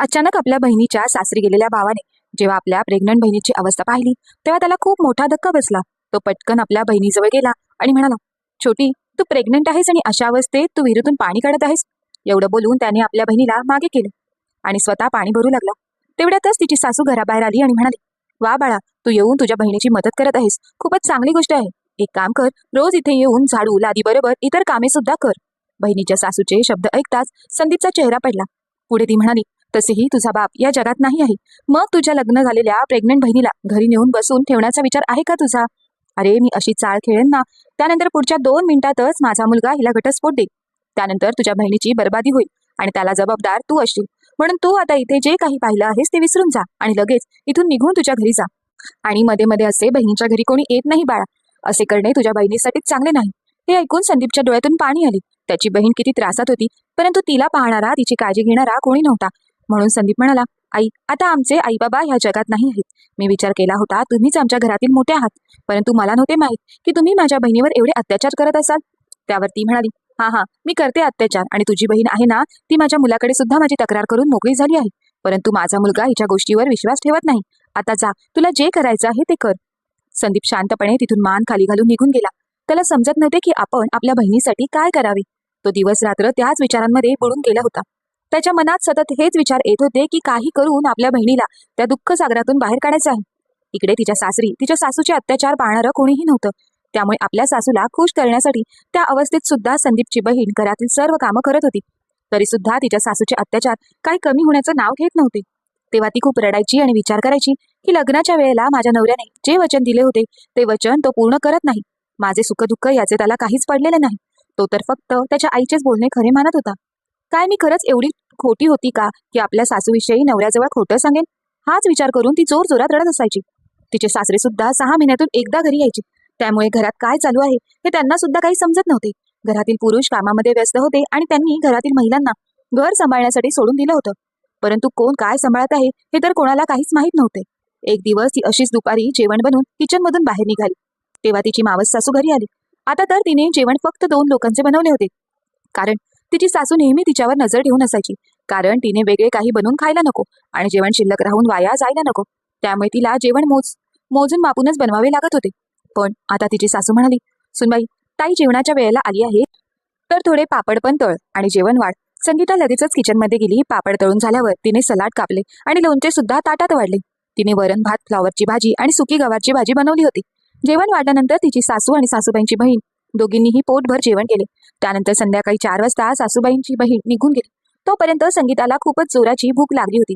अचानक आपल्या बहिणीच्या सासरी गेलेल्या भावाने जेव्हा आपल्या प्रेग्नंट बहिणीची अवस्था पाहिली तेव्हा त्याला खूप मोठा धक्का बसला. तो पटकन आपल्या बहिणीजवळ गेला आणि म्हणाला, छोटी, तू प्रेग्नंट आहेस आणि अशा अवस्थेत तू विहिरीतून पाणी काढत आहेस. एवढं बोलून त्याने आपल्या बहिणीला मागे केलं आणि स्वतः पाणी भरू लागला. तेवढ्यातच तिची सासू घराबाहेर आली आणि म्हणाली, वा बाळा, तू येऊन तुझ्या बहिणीची मदत करत आहेस, खूपच चांगली गोष्ट आहे. एक काम कर, रोज इथे येऊन झाडू लादी बरोबर इतर कामे सुद्धा कर. बहिणीच्या सासूचे शब्द ऐकताच संदीपचा चेहरा पडला. पुढे ती म्हणाली, तसेही तुझा बाप या जगात नाही आहे, मग तुझ्या लग्न झालेल्या प्रेग्नंट बहिणीला घरी नेऊन बसून ठेवण्याचा विचार आहे का तुझा? अरे, मी अशी चाळ खेळेन ना, त्यानंतर पुढच्या 2 मिनिटातच माझा मुलगा हिला घटस्फोट देईल. त्यानंतर तुझ्या बहिणीची बर्बादी होईल आणि त्याला जबाबदार तू असशील. म्हणून तू आता इथे जे काही पाहिलं आहेस ते विसरून जा आणि लगेच इथून निघून तुझ्या घरी जा. आणि मध्ये मध्ये असे बहिणीच्या घरी कोणी येत नाही बाळा. असे करणे तुझ्या बहिणीसाठीच चांगले नाही. हे ऐकून संदीपच्या डोळ्यातून पाणी आली. त्याची बहीण किती त्रासात होती, परंतु तिला पाहणारा, तिची काळजी घेणारा कोणी नव्हता. म्हणून संदीप म्हणाला, आई, आता आमचे आई बाबा ह्या जगात नाही आहेत. मी विचार केला होता तुम्हीच आमच्या घरातील मोठे आहात, परंतु मला नव्हते माहीत की तुम्ही माझ्या बहिणीवर एवढे अत्याचार करत असाल. त्यावर ती म्हणाली, हा, मी करते अत्याचार आणि तुझी बहीण आहे ना, ती माझ्या मुलाकडे सुद्धा माझी तक्रार करून मोकळी झाली आहे. परंतु माझा मुलगा हिच्या गोष्टीवर विश्वास ठेवत नाही. आता जा, तुला जे करायचं आहे ते कर. संदीप शांतपणे तिथून मान खाली घालून निघून गेला. त्याला समजत नव्हते की आपण आपल्या बहिणीसाठी काय करावे. तो दिवस रात्र त्याच विचारांमध्ये बुडून गेला होता. त्याच्या मनात सतत हेच विचार येत होते की काही करून आपल्या बहिणीला त्या दुःख सागरातून बाहेर काढायचं आहे. इकडे तिच्या सासरी तिच्या सासूचे अत्याचार पाहणारं कोणीही नव्हतं. त्यामुळे आपल्या सासूला खुश करण्यासाठी त्या अवस्थेत सुद्धा संदीपची बहीण घरातील सर्व कामं करत होती. तरी सुद्धा तिच्या सासूचे अत्याचार काही कमी होण्याचं नाव घेत नव्हते. तेव्हा ती खूप रडायची आणि विचार करायची की लग्नाच्या वेळेला माझ्या नवऱ्याने जे वचन दिले होते ते वचन तो पूर्ण करत नाही. माझे सुखदुःख याचे त्याला काहीच पडलेले नाही. तो तर फक्त त्याच्या आईचेच बोलणे खरे मानत होता. काय मी खरंच एवढी खोटी होती का की आपल्या सासूविषयी नवऱ्याजवळ खोटं सांगेन? हाच विचार करून ती जोर जोरात रडत असायची. तिचे सासरे सुद्धा 6 महिन्यातून एकदा घरी यायचे. त्यामुळे घरात काय चालू आहे हे त्यांना सुद्धा काही समजत नव्हते. घरातील पुरुष कामामध्ये व्यस्त होते आणि त्यांनी घरातील महिलांना घर सांभाळण्यासाठी सोडून दिलं होतं. परंतु कोण काय सांभाळत आहे हे तर कोणाला काहीच माहीत नव्हते. एक दिवस ती अशीच दुपारी जेवण बनवून किचनमधून बाहेर निघाली. तेव्हा तिची मावस सासू घरी आली. आता तर तिने जेवण फक्त 2 लोकांचे बनवले होते, कारण तिची सासू नेहमी तिच्यावर नजर ठेवून असायची. कारण तिने वेगळे काही बनवून खायला नको आणि जेवण शिल्लक राहून वाया जायला नको. त्यामुळे तिला जेवण मोजून मापूनच बनवावे लागत होते. पण आता तिची सासू म्हणाली, सुनबाई, ताई जेवणाच्या वेळेला आली आहे, तर थोडे पापड पण तळ आणि जेवण वाढ. संगीता लगेचच किचनमध्ये गेली. पापड तळून झाल्यावर तिने सलाड कापले आणि लोणचे सुद्धा ताटात वाढले. तिने वरण भात, फ्लॉवरची भाजी आणि सुकी गवारची भाजी बनवली होती. जेवण वाढल्यानंतर तिची सासू आणि सासूबाईंची बहीण दोघींनीही पोटभर जेवण केले. त्यानंतर संध्याकाळी 4 वाजता सासूबाईंची बहीण निघून गेली. तोपर्यंत संगीताला खूपच जोराची भूक लागली होती.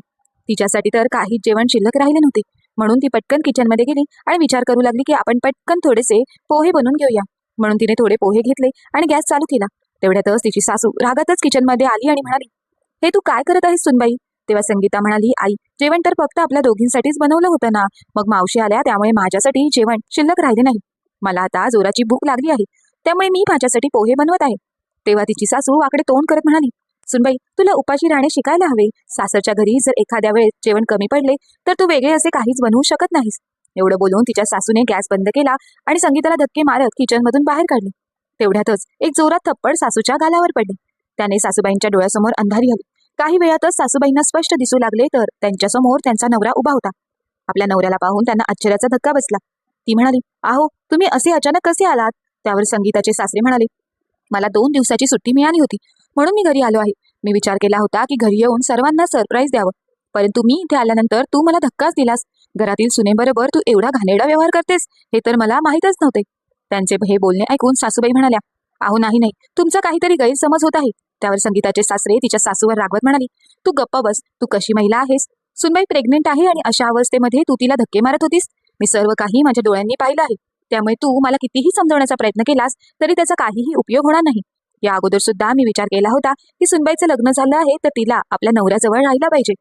तिच्यासाठी तर काही जेवण शिल्लक राहिले नव्हते. म्हणून ती पटकन किचनमध्ये गेली आणि विचार करू लागली की आपण पटकन थोडेसे पोहे बनवून घेऊया. म्हणून तिने थोडे पोहे घेतले आणि गॅस चालू केला. तेवढ्यातच तिची सासू रागातच किचनमध्ये आली आणि म्हणाली, हे तू काय करत आहेस सुनबाई? तेव्हा संगीता म्हणाली, आई, जेवण तर फक्त आपल्या दोघींसाठीच बनवलं होतं ना, मग मावशी आल्या त्यामुळे माझ्यासाठी जेवण शिल्लक राहिले नाही. मला आता जोराची भूक लागली आहे, त्यामुळे मी माझ्यासाठी पोहे बनवत आहे. तेव्हा तिची सासू वाकडे तोंड करत म्हणाली, सुनबाई, तुला उपाशी राहणे शिकायला हवे. सासरच्या घरी जर एखाद्या वेळेस जेवण कमी पडले तर तू वेगळे असे काहीच बनवू शकत नाहीस. एवढं बोलून तिच्या सासूने गॅस बंद केला आणि संगीताला धक्के मारत किचनमधून बाहेर काढले. तेवढ्यातच एक जोरात थप्पड सासूच्या गालावर पडले. त्याने सासूबाईंच्या डोळ्यासमोर अंधारी आली. काही वेळातच सासूबाईंना स्पष्ट दिसू लागले तर त्यांच्यासमोर त्यांचा नवरा उभा होता. आपल्या नवऱ्याला पाहून त्यांना आश्चर्याचा धक्का बसला. ती म्हणाली, आहो, तुम्ही असे अचानक कसे आलात? त्यावर संगीताचे सासरे म्हणाले, मला 2 दिवसाची सुट्टी मिळाली होती, म्हणून मी घरी आलो आहे. मी विचार केला होता की घरी येऊन सर्वांना सरप्राईज द्यावं, परंतु मी इथे आल्यानंतर तू मला धक्काच दिलास. घरातील सुनेबरोबर तू एवढा घाणेरडा व्यवहार करतेस हे तर मला माहीतच नव्हते. त्यांचे हे बोलणे ऐकून सासूबाई म्हणाल्या, आहो नाही, तुमचा काहीतरी गैरसमज होत आहे. त्यावर संगीताचे सासरे तिच्या सासूवर रागवत म्हणाली, तू गप्प बस. तू कशी महिला आहेस? सुनबाई प्रेग्नेंट आहे आणि अशा अवस्थेमध्ये तू तिला धक्के मारत होतीस. मी सर्व काही माझ्या डोळ्यांनी पाहिलं आहे. त्यामुळे तू मला कितीही समजवण्याचा प्रयत्न केलास तरी त्याचा काहीही उपयोग होणार नाही. या अगोदर सुद्धा मी विचार केला होता की सुनबाईचं लग्न झालं आहे तर तिला आपल्या नवऱ्याजवळ राहायला पाहिजे.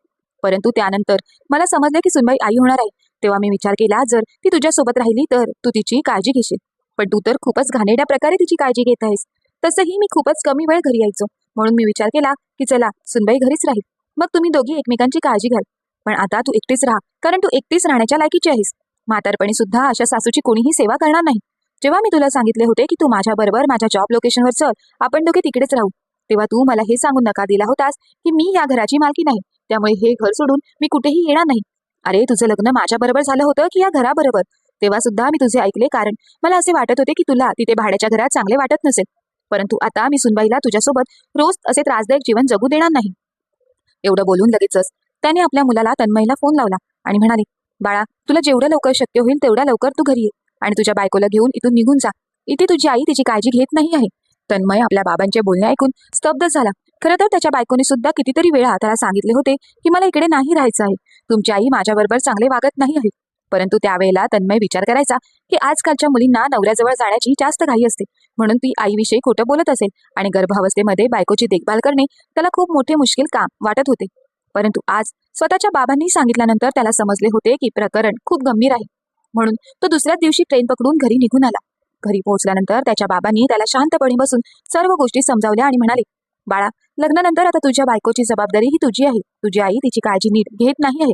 परंतु त्यानंतर मला समजले की सुनबाई आई होणार आहे. तेव्हा मी विचार केला, जर ती तुझ्यासोबत राहिली तर तू तिची काळजी घेशील. पण तू तर खूपच घाणेरड्या प्रकारे तिची काळजी घेत आहेस. तसंही मी खूपच कमी वेळ घरी यायचो, म्हणून मी विचार केला की चला सुनबाई घरीच राहील, मग तुम्ही दोघी एकमेकांची काळजी घ्याल. पण आता तू एकटीच राहा, कारण तू एकटीच राहण्याच्या लायकीची आहेस. म्हातारपणी सुद्धा अशा सासूची कोणीही सेवा करणार नाही. जेव्हा मी तुला सांगितले होते की तू माझ्याबरोबर माझ्या जॉब लोकेशनवर चल, आपण दोघे तिकडेच राहू, तेव्हा तू मला हे सांगून नकार दिला होतास की मी या घराची मालकी नाही, त्यामुळे हे घर सोडून मी कुठेही येणार नाही. अरे तुझं लग्न माझ्या बरोबर झालं होतं की या घराबरोबर? तेव्हा सुद्धा मी तुझे ऐकले, कारण मला असे वाटत होते की तुला तिथे भाड्याच्या घरात चांगले वाटत नसेल. परंतु आता मी सुनबाईला तुझ्यासोबत रोज असे त्रासदायक जीवन जगू देणार नाही. एवढं बोलून लगेचच त्याने आपल्या मुलाला तन्मयला फोन लावला आणि म्हणाले, बाळा तुला जेवढं लवकर शक्य होईल तेवढ्या लवकर तू घरी ये आणि तुझ्या बायकोला घेऊन इथून निघून जा. इथे तुझी आई तिची काळजी घेत नाही आहे. तन्मय आपल्या बाबांचे बोलणे ऐकून स्तब्ध झाला. खरं तर त्याच्या बायकोने सुद्धा कितीतरी वेळा त्याला सांगितले होते की मला इकडे नाही राहायचं आहे, तुमची आई माझ्याबरोबर चांगले वागत नाही आहे. परंतु त्यावेळेला तन्मय विचार करायचा की आजकालच्या मुलींना नवऱ्याजवळ जाण्याची जास्त घाई असते, म्हणून ती आईविषयी खोटं बोलत असेल आणि गर्भावस्थेमध्ये बायकोची देखभाल करणे त्याला खूप मोठे मुश्किल काम वाटत होते. परंतु आज स्वतःच्या बाबांनी सांगितल्यानंतर त्याला समजले होते की प्रकरण खूप गंभीर आहे. म्हणून तो दुसऱ्याच दिवशी ट्रेन पकडून घरी निघून आला. घरी पोहोचल्यानंतर त्याच्या बाबांनी त्याला शांतपणे बसून सर्व गोष्टी समजावल्या आणि म्हणाले, बाळा लग्नानंतर आता तुझ्या बायकोची जबाबदारी ही तुझी आहे. तुझी आई तिची काळजी नीट घेत नाही आहे,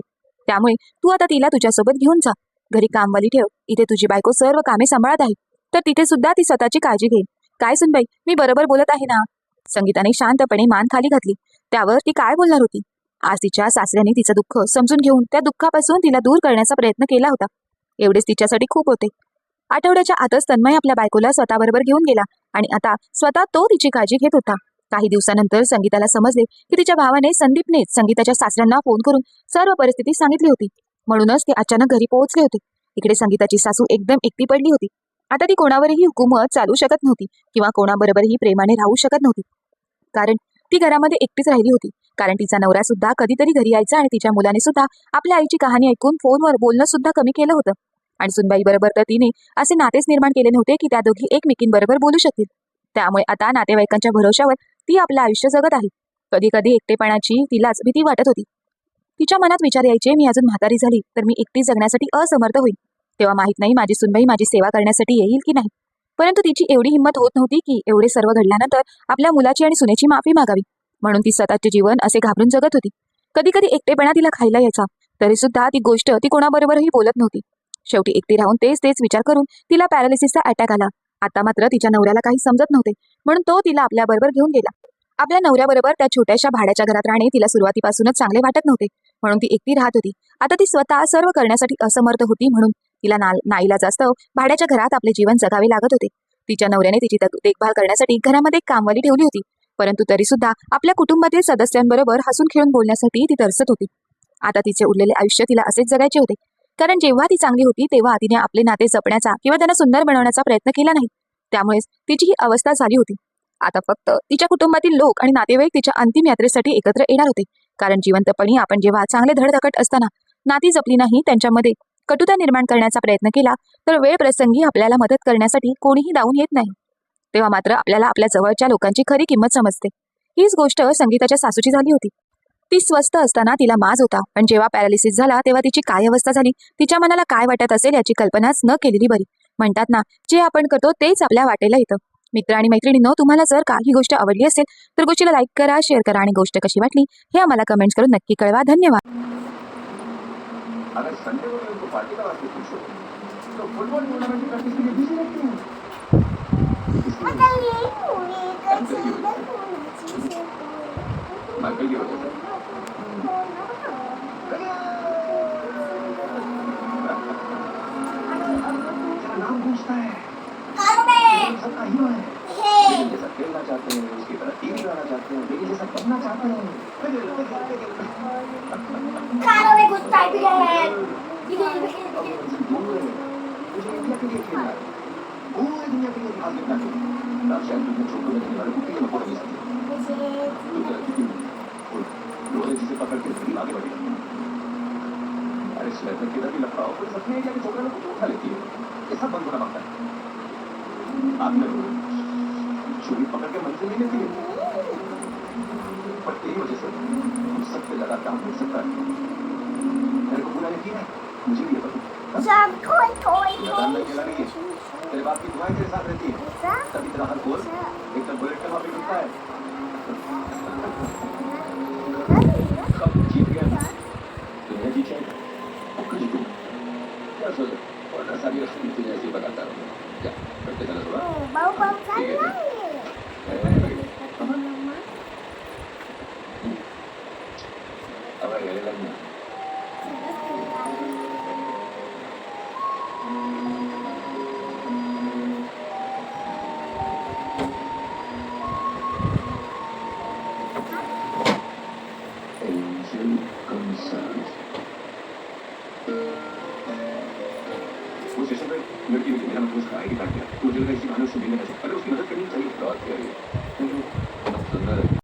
त्यामुळे तू आता तिला तुझ्यासोबत घेऊन जा. घरी कामवाली ठेव. इथे तुझी बायको सर्व कामे सांभाळत आहे, तर तिथे सुद्धा ती स्वतःची काळजी घेईल. काय सुनबाई, मी बरोबर बोलत आहे ना? संगीताने शांतपणे मान खाली घातली. त्यावर ती काय बोलणार होती? आज तिच्या सासऱ्याने तिचं दुःख समजून घेऊन त्या दुःखापासून तिला दूर करण्याचा प्रयत्न केला होता. एवढेच तिच्यासाठी खूप होते. आठवड्याच्या आतच तन्मय आपल्या बायकोला स्वतःबरोबर घेऊन गेला आणि आता स्वतः तो तिची काळजी घेत होता. काही दिवसानंतर संगीताला समजले की तिच्या भावाने संदीपनेच संगीताच्या सासऱ्यांना फोन करून सर्व परिस्थिती सांगितली होती. म्हणूनच ते अचानक घरी पोहोचले होते. इकडे संगीताची सासू एकदम एकटी पडली होती. आता ती कोणावरही हुकूमत चालू शकत नव्हती किंवा कोणाबरोबरही प्रेमाने राहू शकत नव्हती, कारण ती घरामध्ये एकटीच राहिली होती. कारण तिचा नवरा सुद्धा कधीतरी घरी यायचा आणि तिच्या मुलाने सुद्धा आपल्या आईची कहाणी ऐकून फोनवर बोलणं सुद्धा कमी केलं होतं. आणि सुनबाई बरोबर तर तिने असे नातेच निर्माण केले नव्हते की त्या दोघी एकमेकींबरोबर बोलू शकतील. त्यामुळे आता नातेवाईकांच्या भरोशावर ती आपलं आयुष्य जगत आहे. कधी कधी एकटेपणाची तिलाच भीती वाटत होती. तिच्या मनात विचार यायचे, मी अजून म्हातारी झाली तर मी एकटी जगण्यासाठी असमर्थ होईल. तेव्हा माहित नाही माझी सुनबाई माझी सेवा करण्यासाठी येईल की नाही. परंतु तिची एवढी हिंमत होत नव्हती की एवढे सर्व घडल्यानंतर आपल्या मुलाची आणि सुनेची माफी मागावी. म्हणून ती स्वतःचे जीवन असे घाबरून जगत होती. कधी कधी एकटेपणा तिला खायला यायचा, तरी सुद्धा ती गोष्ट ती कोणाबरोबरही बोलत नव्हती. शेवटी एकटी राहून तेच विचार करून तिला पॅरालिसिसचा अटॅक आला. आता मात्र तिच्या नवऱ्याला काही समजत नव्हते, म्हणून तो तिला आपल्याबरोबर घेऊन गेला. आपल्या नवऱ्याबरोबर त्या छोट्याशा भाड्याच्या घरात राहणे तिला सुरुवातीपासूनच चांगले वाटत नव्हते, म्हणून ती एकटी राहत होती. आता ती स्वतः सर्व करण्यासाठी असमर्थ होती, म्हणून तिला नाईलाजास्तव भाड्याच्या घरात आपले जीवन जगावे लागत होते. तिच्या नवऱ्याने तिची देखभाल करण्यासाठी घरामध्ये एक कामवाली ठेवली होती, परंतु तरी सुद्धा आपल्या कुटुंबातील सदस्यांबरोबर हसून खेळून बोलण्यासाठी ती तरसत होती. आता तिचे उरलेले आयुष्य तिला असेच जगायचे होते, कारण जेव्हा ती चांगली होती तेव्हा तिने आपले नाते जपण्याचा किंवा त्यांना सुंदर बनवण्याचा प्रयत्न केला नाही. त्यामुळेच तिची ही अवस्था झाली होती. आता फक्त तिच्या कुटुंबातील लोक आणि नातेवाईक तिच्या अंतिम यात्रेसाठी एकत्र येणार होते, कारण जिवंतपणी आपण जेव्हा चांगले धडधाकट असताना नाती जपली नाही, त्यांच्यामध्ये कटुता निर्माण करण्याचा प्रयत्न केला, तर वेळ प्रसंगी आपल्याला मदत करण्यासाठी कोणीही धावून येत नाही. तेव्हा मात्र आपल्याला आपल्या जवळच्या लोकांची खरी किंमत समजते. हीच गोष्ट संगीताच्या सासूची झाली होती. ती स्वस्थ असताना तिला माज होता, पण जेव्हा पॅरालिसिस झाला तेव्हा तिची काय अवस्था झाली, तिच्या मनाला काय वाटत असेल याची कल्पनाच न केलेली बरी. म्हणतात ना, जे आपण करतो तेच आपल्या वाटेला येतं. मित्र आणि मैत्रिणींनो, तुम्हाला जर काही गोष्ट आवडली असेल तर गोष्टीला लाईक करा, शेअर करा आणि गोष्ट कशी वाटली हे आम्हाला कमेंट्स करून नक्की कळवा. धन्यवाद. अगर संडे को उनको पार्टी का वास्ते खुश हो तो फुटबॉल टूर्नामेंट की प्रैक्टिस के लिए बिजी रहती हैं। मैं कल की वजह से नाम पूछता है सबका हीरो है, लेकिन जैसा खेलना चाहते हैं उसकी तरह टीवी लाना चाहते हैं, लेकिन जैसा बनना चाहते हैं कारों में घुस टाइप है। मुझे इंडिया के लिए खेलना है, पूरी दुनिया के लिए ध्यान देना है। राशिया में छोटू में वाले कुत्ते के मकोड़े नहीं सकते, तो तरक्की की लोहे जिसे पकड़ के फिर आगे बढ़ी। अरे स्वेटर की तरह लपड़ा हो, कोई सपने क्या छोकरा लोग उठा लेती है, ये सब बंद होना मांगता है। हाथ में छुरी पकड़ के मंजिल नहीं लेती है, पर तेरी वजह से हम सबसे ज्यादा काम हो सकता है। मेरे को पूरा यकीन है, मुझे भी ये पता। सब कोई कोई मैदान में खेला नहीं है, तेरे बाप की दुआएं तेरे साथ रहती है, तभी तेरा हर गोल एकदम बुलेट के वापस उठता है। कब जीत गया दुनिया जीत जाएगा, अब जीतू क्या सोच, और सारी असली तुझे ऐसे बताता रहूँ क्या करते चला थोड़ा बाऊ बाऊ चल अब दवा घ्यायला लागली. Angel Gonzalez. वो स्टेशन पे लड़की मिली, मेरा मतलब उसका आईडी कार्ड दिया. मुझे लगा इसी बहाने उससे मिलने जा सकता है, अगर उसकी मदद करनी चाहिए. बात क्या है? सुंदर है.